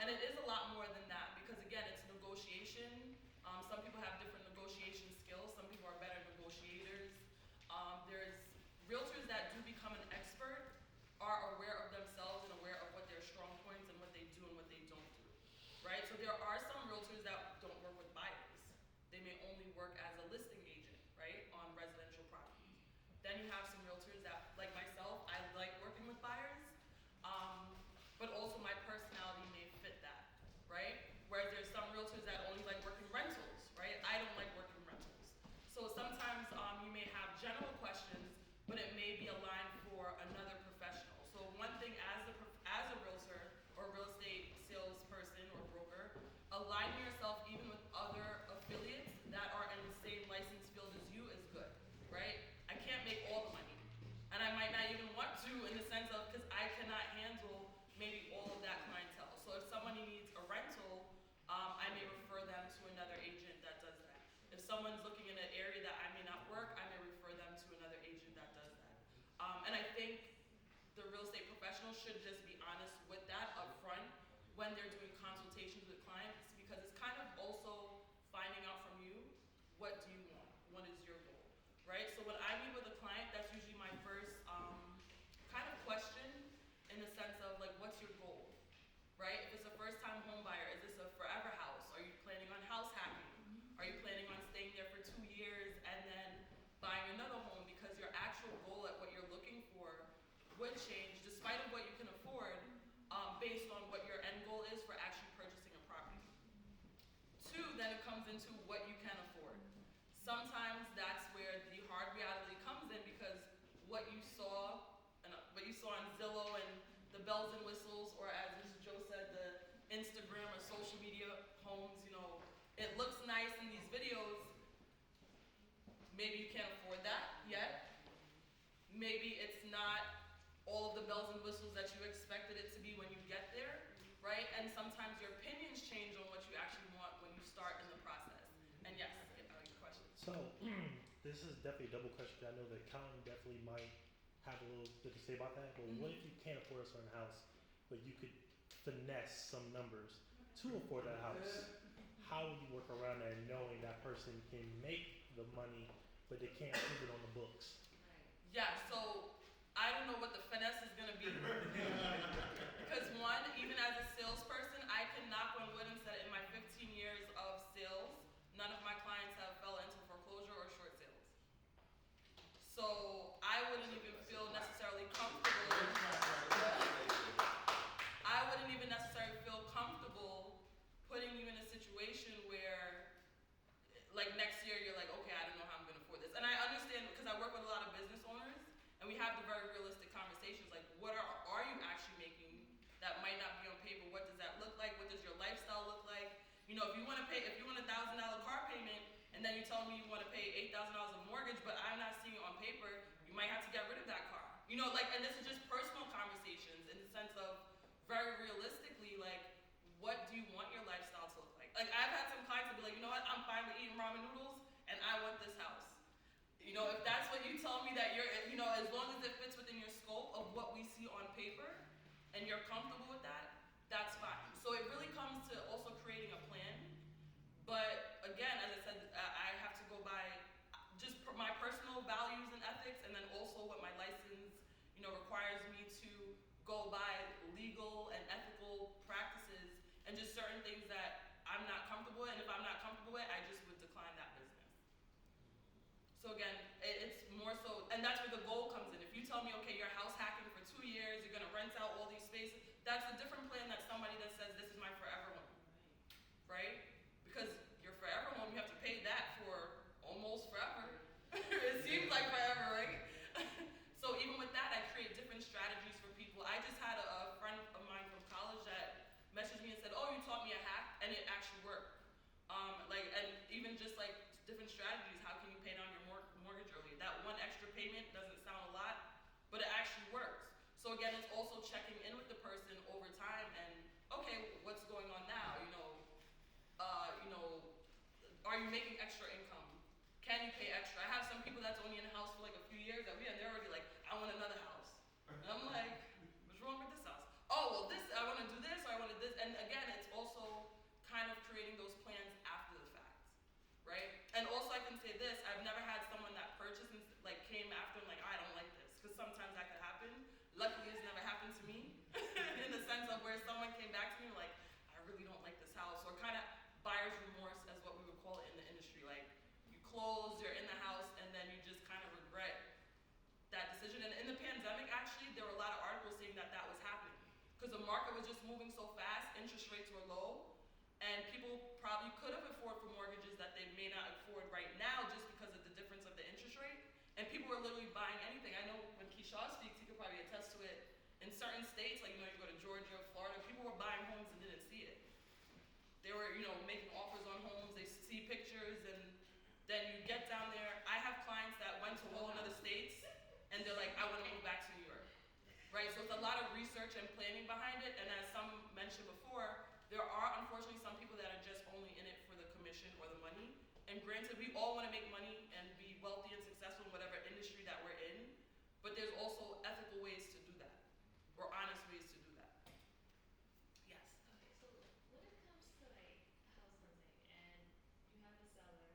And it is a lot more than that because, again, it's negotiation. Some people have different negotiation skills. Some people are better negotiators. There's realtors that do become an expert, are aware of themselves and aware of what their strong points and what they do and what they don't do, right? So there are some realtors that don't work with buyers. They may only work as a listing agent, right, on residential properties. Then you have some realtors that, like myself, I like working with buyers, but also my personality may fit that, right? Whereas there's some realtors that only like working rentals, right? I don't like working rentals. So sometimes you may have general questions, but it may be aligned for another professional. So one thing as a realtor or real estate salesperson or broker, aligning yourself even with other affiliates that are in the same license field as you is good, right? I can't make all the money. And I might not even want to in the sense of, because I cannot handle maybe all of that clientele. So if somebody needs a rental, I may refer them to another agent that does that. If someone's looking in an area that I may not work, I may refer them to another agent that does that. And I think the real estate professional should just be honest with that up front when they're doing consultations with clients, because it's kind of also finding out from you, what do you want? What is your goal, right? So when I meet with a client, that's usually my first kind of question in the sense of like, what's your goal, right? If it's a first-time home buyer, is this a forever house? Are you planning on house hacking? Are you planning on staying there for 2 years and then buying another home? Because your actual goal at what you're looking for would change despite of what you can afford based on what your end goal is for actually purchasing a property. 2, then it comes into what you can afford. Sometimes that's where the hard reality comes in because what you saw on Zillow and the bells and whistles, or as Mr. Joe said, the Instagram or social media homes, it looks nice in these videos. Maybe you can't afford that yet. Maybe it's not all of the bells and whistles that you expected it to be when you get there, right? And sometimes your opinions change on what you actually want when you start in the process. And yes, your question. So, this is definitely a double question. I know the accountant definitely might have a little bit to say about that, but what if you can't afford a certain house, but you could finesse some numbers to afford that house? How would you work around that knowing that person can make the money, but they can't keep it on the books? Yeah, so I don't know what the finesse is going to be. Because one, even as a salesperson, I can knock on wood and say in my 15 years of sales, none of my clients have fell into foreclosure or short sales. So I wouldn't even feel necessarily comfortable. I wouldn't even necessarily feel comfortable putting you in a situation where, like next year, you're like, okay, I don't know how I'm going to afford this. And I understand because I work with a lot of business owners, and we have the very realistic conversations, like what are you actually making that might not be on paper? What does that look like? What does your lifestyle look like? If you want a $1,000 car payment, and then you tell me you want to pay $8,000 of mortgage, but I'm not seeing it on paper, you might have to get rid of that car. And this is just personal conversations in the sense of very realistically, like, what do you want your lifestyle to look like? Like, I've had some clients that be like, you know what, I'm fine with eating ramen noodles, and I want this house. If that's what you tell me that you're, as long as it fits within your scope of what we see on paper, and you're comfortable with that, that's fine. So it really comes to also creating a plan. But again, as I said, I have to go by just my personal values and ethics, and then also what my license, requires me to go by legal and ethical practices, and just certain things that I'm not comfortable with. And if I'm not comfortable with, I just would decline that business. So again, it's more so, and that's where the goal comes in. If you tell me, okay, you're house hacking for 2 years, you're gonna rent out all these spaces, that's a different plan than somebody that says this is my forever home, right? Because your forever home, you have to pay that for almost forever. It seems like forever, right? So even with that, I create different strategies for people. I just had a friend of mine from college that messaged me and said, oh, you taught me a hack, and it actually worked. And even just like different strategies, how can you pay down your mortgage early? That one extra payment doesn't sound a lot, but it actually works. So again, it's also checking in with the person over time and, okay, what's going on now? Are you making extra income? Can you pay extra? I have some people that's only in the house for like a few years and they're already like, I want another house. And I'm like, what's wrong with this house? Oh, well, I want to do this, or I want to do this. And again, it's where someone came back to me like, I really don't like this house, or kind of buyer's remorse as what we would call it in the industry. Like, you close, you're in the house, and then you just kind of regret that decision. And in the pandemic, actually, there were a lot of articles saying that that was happening because the market was just moving so fast, interest rates were low, and people probably could have afforded for mortgages that they may not afford right now just because of the difference of the interest rate. And people were literally buying anything. I know when Keyshaw speaks, he could probably attest to it. In certain states, like, you know, you go to Georgia, Florida, people were buying homes and didn't see it. They were, you know, making offers on homes, they see pictures, and then you get down there. I have clients that went to all in other states, and they're like, I want to move back to New York, right? So it's a lot of research and planning behind it, and as some mentioned before, there are unfortunately some people that are just only in it for the commission or the money. And granted, we all want to make money and be wealthy and successful in whatever industry that we're in, but there's also ethical ways to do that, or honest ways to do that. Yes? Okay, so when it comes to like house hunting and you have a seller,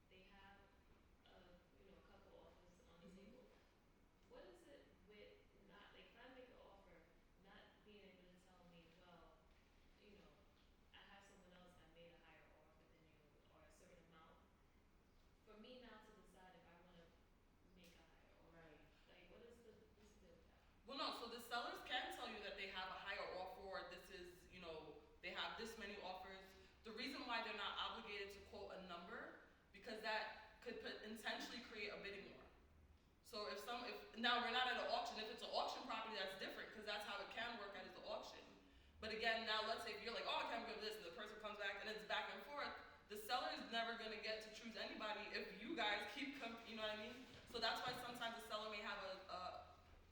they have a couple offers on the table. What is it with not like if I make an offer, not being able to tell me, well, you know, I have someone else that made a higher offer than you or a certain amount. For me now to decide if I want to make a higher offer. Right. Like what's the deal with that? Well, no, so the sellers can tell you that they have a higher offer, or this is, you know, they have this many offers. The reason why they're not obligated to quote a number, because that could intentionally create a bidding war. So if now we're not at an auction, if it's an auction property, that's different, because that's how it can work at the auction. But again, now let's say if you're like, oh, I can't go to this, and the person comes back, and it's back and forth, the seller is never going to get to choose anybody if you guys keep, you know what I mean? So that's why sometimes the seller may have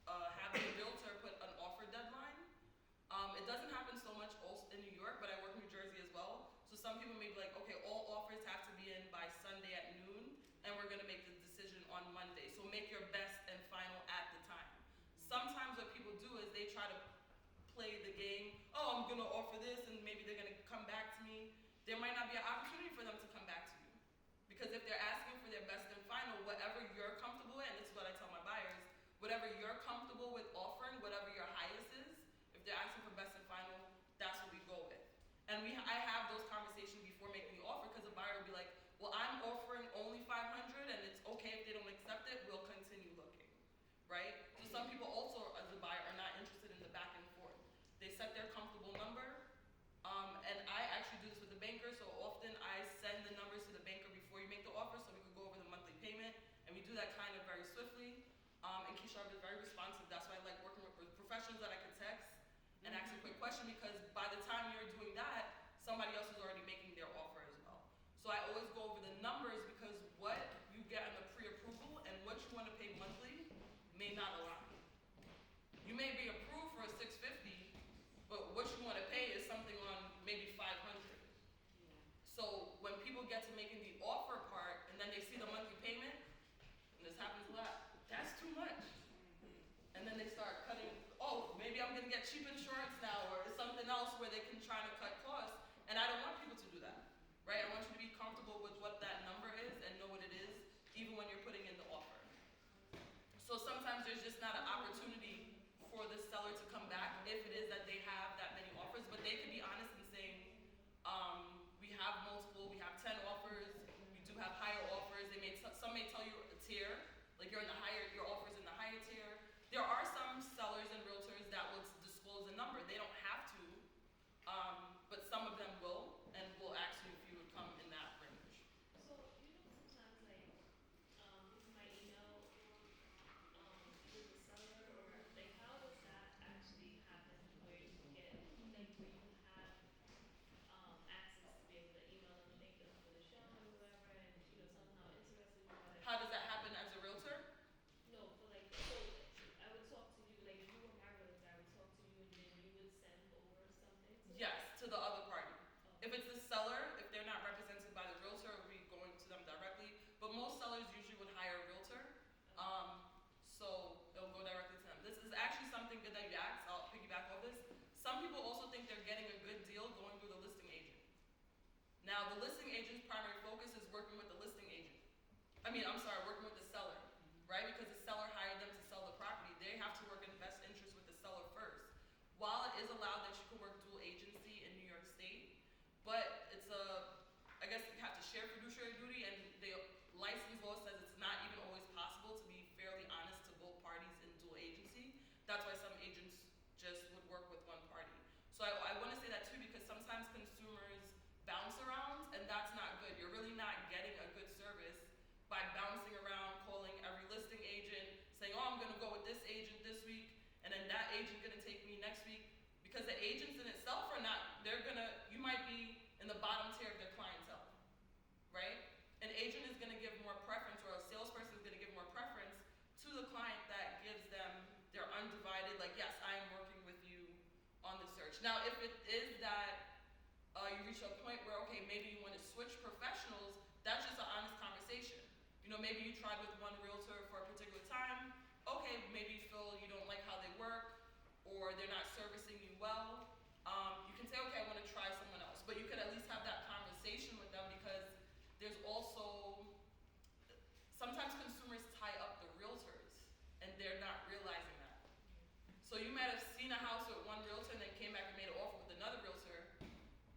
have the realtor put an offer deadline. It doesn't happen so much also in New York, but I work in New Jersey as well. So some people may be like, okay, all offers have to be in by Sunday at noon, and we're going to make the decision on Monday. So make your best and final at the time. Sometimes what people do is they try to play the game, oh, I'm going to offer this, and maybe they're going to come back to me. There might not be an opportunity for them to come back to you. Because if they're asking for their best and final, whatever you're comfortable with, and this is what I tell my buyers, whatever you're comfortable with offering, whatever your highest is, if they're asking for best and final, that's what we go with. And I have those conversations before making the offer, because a buyer will be like, well, I'm offering only 500, and it's okay if they don't accept it, we'll continue looking, right? So some people also, as a buyer, are not interested in the back and forth. They set their comfortable number, and I actually do this with the banker, so often I send the numbers to the banker before you make the offer, so we can go over the monthly payment, and we do that kind of very swiftly. And Keyshaw is very responsive. That's why I like working with professionals that I can text and ask a quick question, because by the time you're doing that, somebody else is already making their offer as well. So I always go over the numbers, because what you get in the pre-approval and what you want to pay monthly may not align. You may be approved for a $650, but what you want to pay is something on maybe $500. So when people get to making the offer part and then they see the monthly payment, and this happens a lot, that's too much. And then they start cutting, oh, maybe I'm going to get cheap insurance now, or something else where they can try to cut costs. And I don't want people to do that, right? I want you to be comfortable with what that number is and know what it is, even when you're putting in the offer. So sometimes there's just not an opportunity for the seller to come back if it is that they have that many offers, but they could be honest in saying, we have multiple, we have 10 offers, we do have higher offers. Some may tell you a tier, like you're in the higher, your offer's in the higher tier. There are some sellers and realtors that will disclose a number. They don't have to, but some of them will, and will ask you if you would come in that range. So sometimes like people might email either the seller or like how does that actually happen where you get like where you have access to be able to email them, thank them for the show or whatever, and somehow interested you want to. How does that happen as a realtor? No, but like so I would talk to you like if you were my realtor, I would talk to you and then you would send over something. Yes, to the other party. Oh. If it's the seller, if they're not represented by the realtor, it would be going to them directly. But most sellers usually would hire a realtor, so it'll go directly to them. This is actually something good that you asked. I'll piggyback off this. Some people also think they're getting a good deal going through the listing agent. Now, the listing agent's primary focus is working with the listing agent. Working with the seller, right? Because the seller hired them to sell the property. They have to work in best interest with the seller first. While it is allowed that you can work the agents in itself are not, you might be in the bottom tier of their clientele, right? An agent is gonna give more preference, or a salesperson is gonna give more preference to the client that gives them their undivided, like, yes, I am working with you on the search. Now, if it is that you reach a point where, okay, maybe you want to switch professionals, that's just an honest conversation. You know, maybe you tried with one realtor for a particular time. Okay, maybe you feel you don't like how they work, or they're not servicing you well. You can say, okay, I want to try someone else. But you could at least have that conversation with them, because there's also, sometimes consumers tie up the realtors, and they're not realizing that. So you might have seen a house with one realtor and then came back and made an offer with another realtor,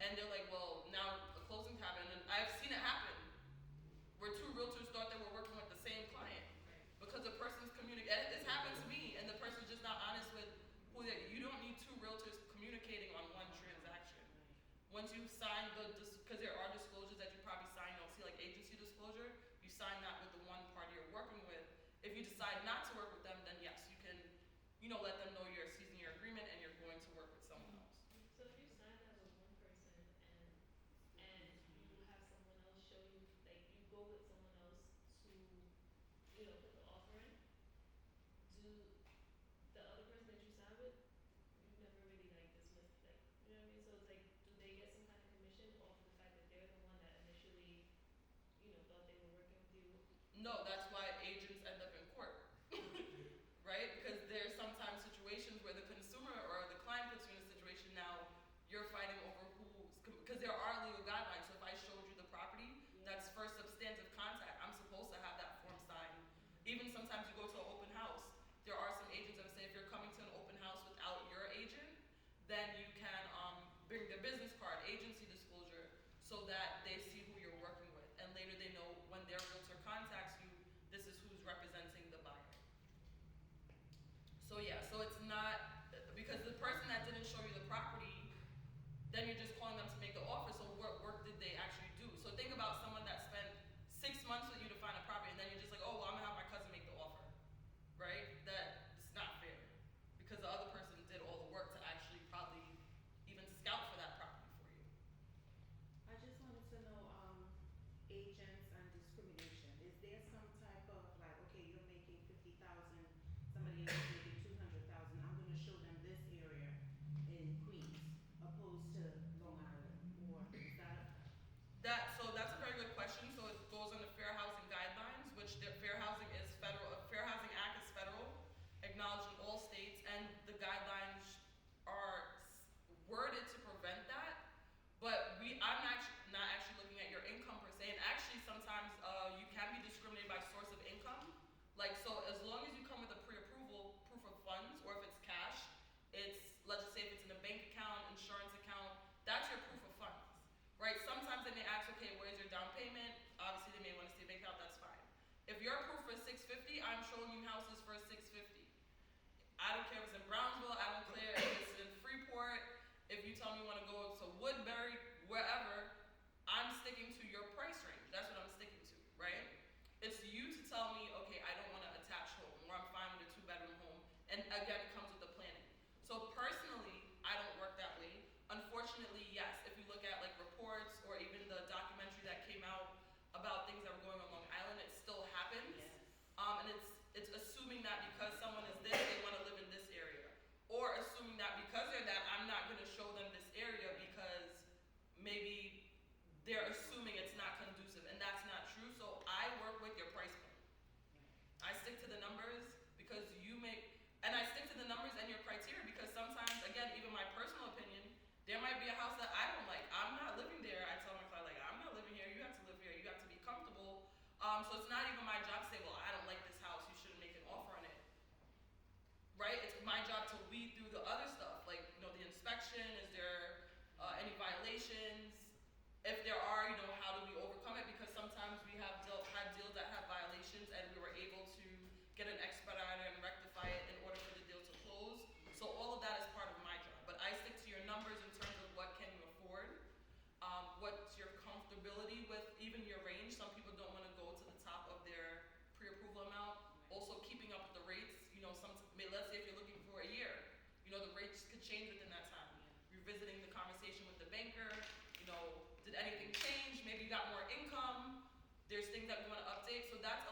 and they're like, well, now the closing's happened. And I've seen it happen where two realtors thought they were working with the same client because the person's communicating. It's happened to me, and the person's just not honest with who they. You don't need two realtors communicating on one transaction. Once you sign because there are disclosures that you probably sign, you'll see, like agency disclosure, you sign that with the one party you're working with. If you decide not to work with them, then yes, you can, let them know you're ceasing your agreement and you're going to work with someone else. So if you sign that with one person and you have someone else show you, like you go with someone else to, put the offer in, do the other person that you sign with, you never really like dismiss, like, you know what I mean? So it's like, do they get some kind of commission off of the fact that they're the one that initially, thought they were working with you? No, that's why agents end up in court. Right? Because there's sometimes situations where the consumer or the client puts you in a situation, now you're fighting over because there are legal guidelines. So if I showed you the property, that's first substantive contact. I'm supposed to have that form signed. Even sometimes you go to an open house, there are some agents that say if you're coming to an open house without your agent, then you can bring their business card, agency disclosure, so that they see who you're working with. And later they know when their realtor contacts you, this is who's representing the buyer. So yeah, so it's not, because the person that didn't show you the property, then you're just calling them to make the offer. So what work did they actually do? So think about someone that spent 6 months with you to find a property, and then you're just like, oh, well, I'm gonna have my cousin make the offer, right? That's not fair, because the other person did all the work to actually probably even scout for that property for you. I just wanted to know, agents and discrimination. Is there some type of like, okay, you're making 50,000, somebody else is making 200,000. I'm going to show them this area in Queens opposed to Long Island, or is that? So that's a very good question. So it goes under Fair Housing Guidelines, which the Fair Housing is federal. Fair Housing Act is federal, acknowledged in all states, and the guidelines are worded to prevent that. But I'm not actually looking at your income per se, and actually sometimes you can be discriminated by source of income. Like, so as long as you come with a pre-approval proof of funds, or if it's cash, let's just say if it's in a bank account, insurance account, that's your proof of funds, right? Sometimes they may ask, okay, where's your down payment? Obviously they may want to see a bank account, that's fine. If your proof is $650, I'm showing you houses for $650. I don't care if it's in Brownsville, I don't care if it's in Freeport, if you tell me you want to go to Woodbury, wherever, I'm sticking to your price range. That's what I'm sticking to, right? It's you to tell me, okay, I don't want an attached home, or I'm fine with a 2-bedroom home. And again, it comes with the planning. So personally, I don't work that way. Unfortunately, yes, if you look at like reports or even the documentary that came out about things that were going on Long Island, it still happens. Yes. And it's assuming estate, so that's a